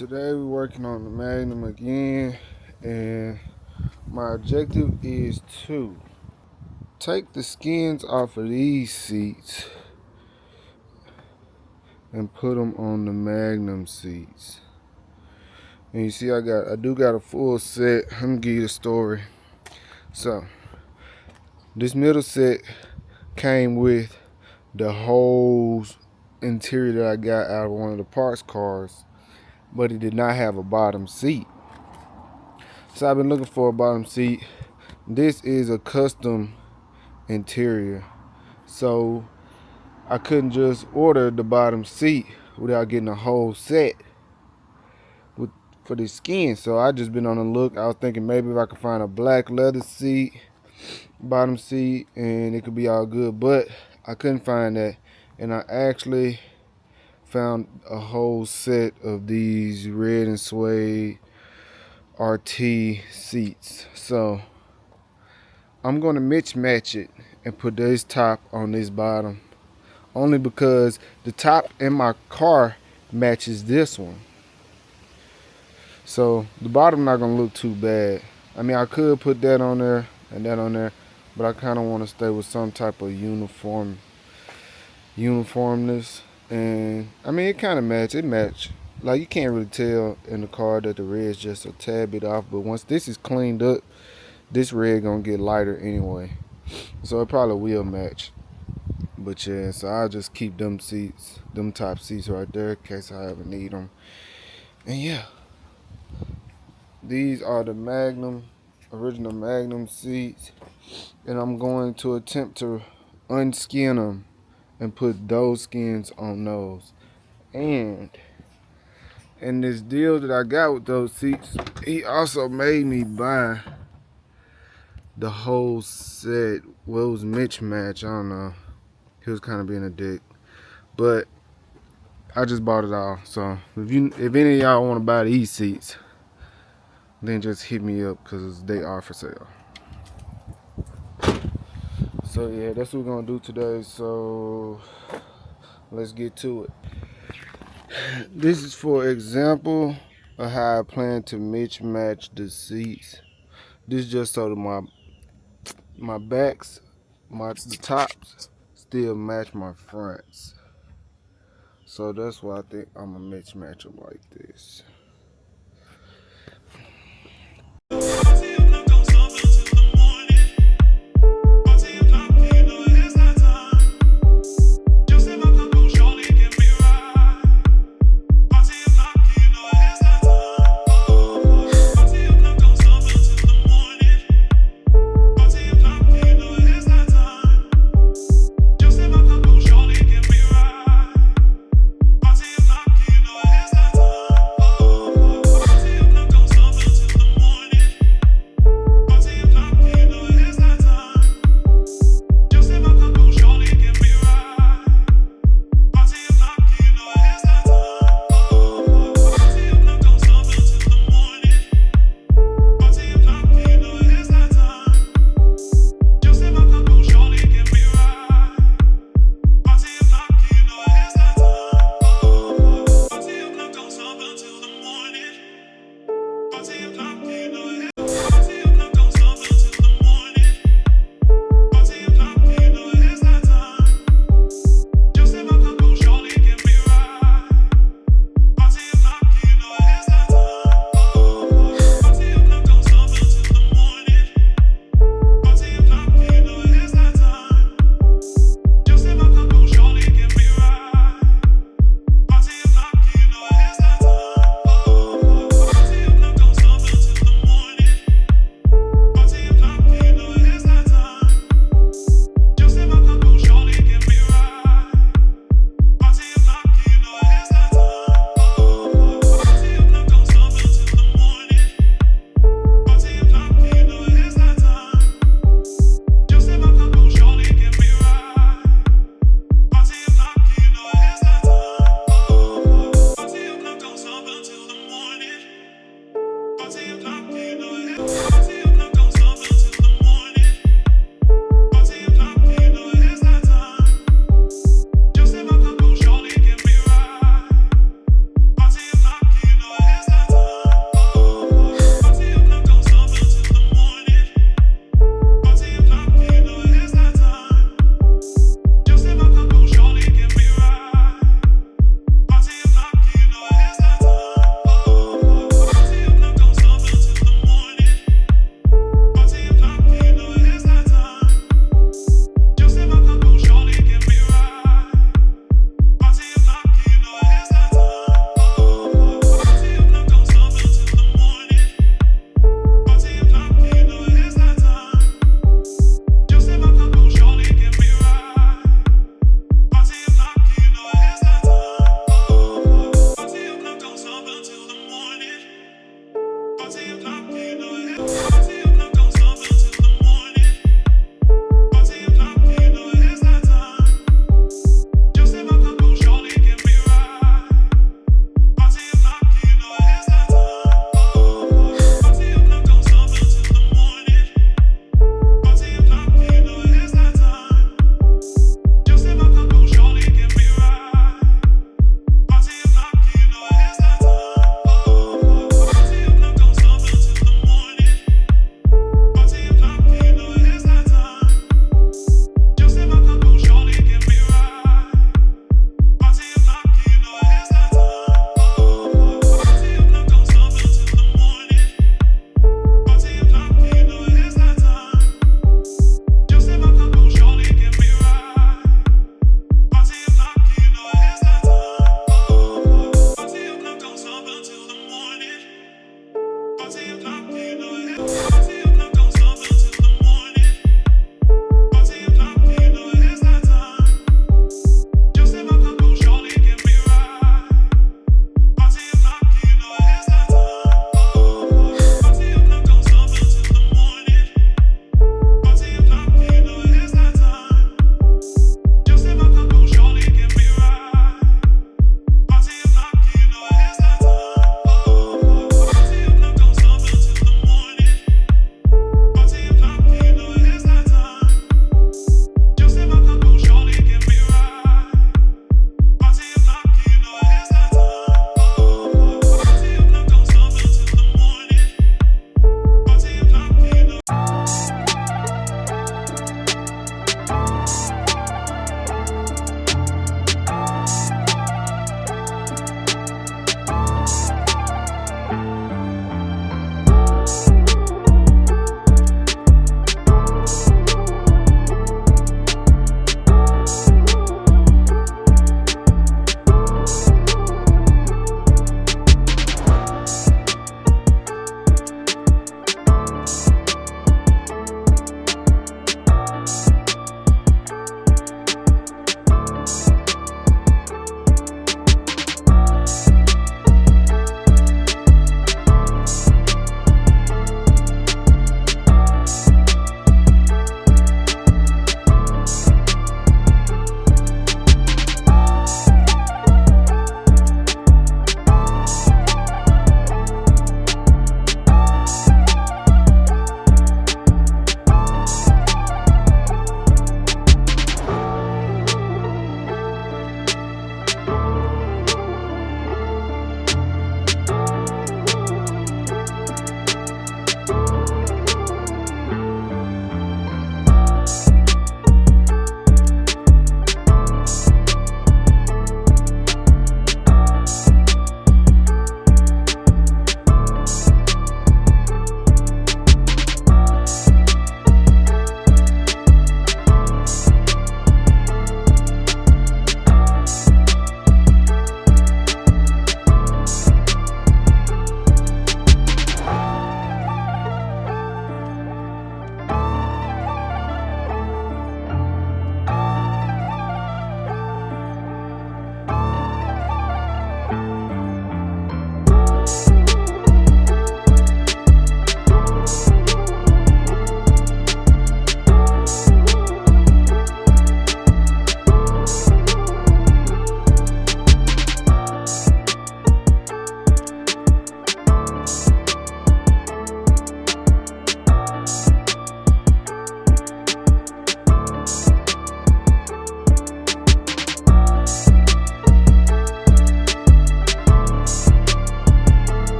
Today we're working on the Magnum again, and my objective is to take the skins off of these seats and put them on the Magnum seats. And you see I do got a full set. Let me give you the story. So this middle set came with the whole interior that I got out of one of the parts cars, but it did not have a bottom seat. So I've been looking for a bottom seat. This is a custom interior, so I couldn't just order the bottom seat without getting a whole set for the skin. So I just been on the look. I was thinking maybe if I could find a black leather seat, bottom seat, and it could be all good, but I couldn't find that. And I actually found a whole set of these red and suede RT seats. So I'm going to mismatch it and put this top on this bottom, only because the top in my car matches this one. So the bottom not going to look too bad. I mean, I could put that on there and that on there, but I kind of want to stay with some type of uniformness. And I mean, it kind of match. Like, you can't really tell in the car that the red's just a tad bit off, but once this is cleaned up, this red gonna get lighter anyway, so it probably will match. But yeah, so I'll just keep them top seats right there in case I ever need them. And yeah, these are the original Magnum seats, and I'm going to attempt to unskin them and put those skins on those. And in this deal that I got with those seats, he also made me buy the whole set. Well, it was mismatch, I don't know. He was kind of being a dick, but I just bought it all. So if any of y'all want to buy these seats, then just hit me up, because they are for sale. So yeah, that's what we're gonna do today. So let's get to it. This is for example of how I plan to mismatch the seats. This is just so that my backs, the tops still match my fronts. So that's why I think I'm gonna mismatch them like this.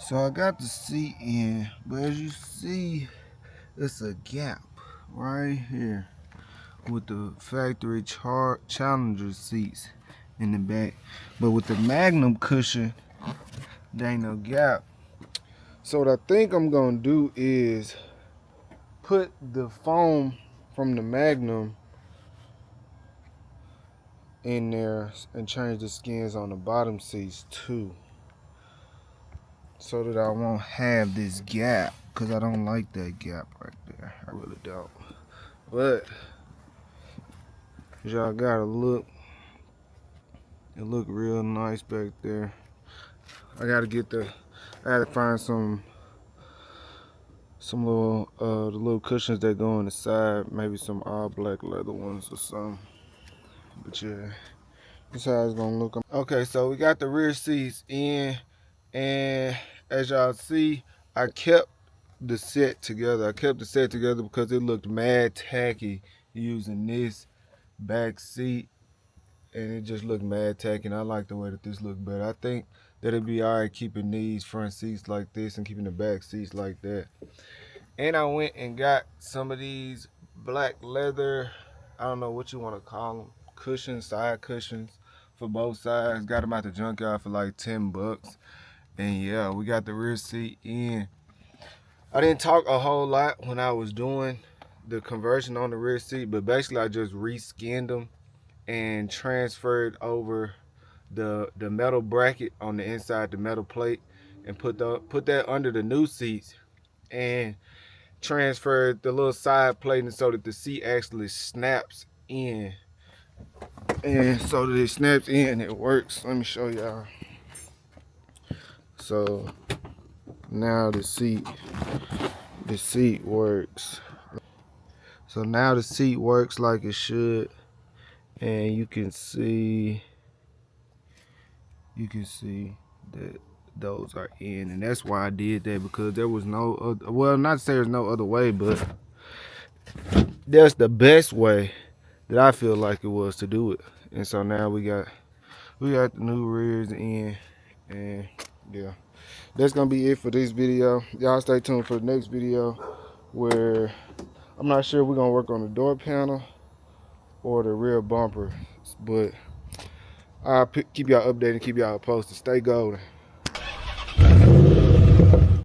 So I got the seat in, but as you see, it's a gap right here with the factory Challenger seats in the back. But with the Magnum cushion, there ain't no gap. So what I think I'm gonna do is put the foam from the Magnum in there and change the skins on the bottom seats too, so that I won't have this gap, because I don't like that gap right there. I really don't. But y'all gotta look, it look real nice back there. I gotta find some little the little cushions that go on the side, maybe some all black leather ones or something. But yeah, this how it's gonna look. Okay, so we got the rear seats in, and as y'all see, I kept the set together. I kept the set together because it looked mad tacky using this back seat, and it just looked mad tacky, and I like the way that this looked better. I think that it'd be all right keeping these front seats like this and keeping the back seats like that. And I went and got some of these black leather, I don't know what you want to call them, cushions, side cushions for both sides. Got them out the junkyard for like 10 bucks. And yeah, we got the rear seat in. I didn't talk a whole lot when I was doing the conversion on the rear seat, but basically I just reskinned them and transferred over the metal bracket on the inside, the metal plate, and put that under the new seats, and transferred the little side plating so that the seat actually snaps in. And so that it snaps in, it works. Let me show y'all. So now the seat works. So now the seat works like it should, and you can see that those are in, and that's why I did that, because there was no other, well, not to say there's no other way, but that's the best way that I feel like it was to do it. And so now we got the new rears in, and yeah, that's gonna be it for this video. Y'all stay tuned for the next video, where I'm not sure we're gonna work on the door panel or the rear bumper, but I'll keep y'all updated, keep y'all posted. Stay golden.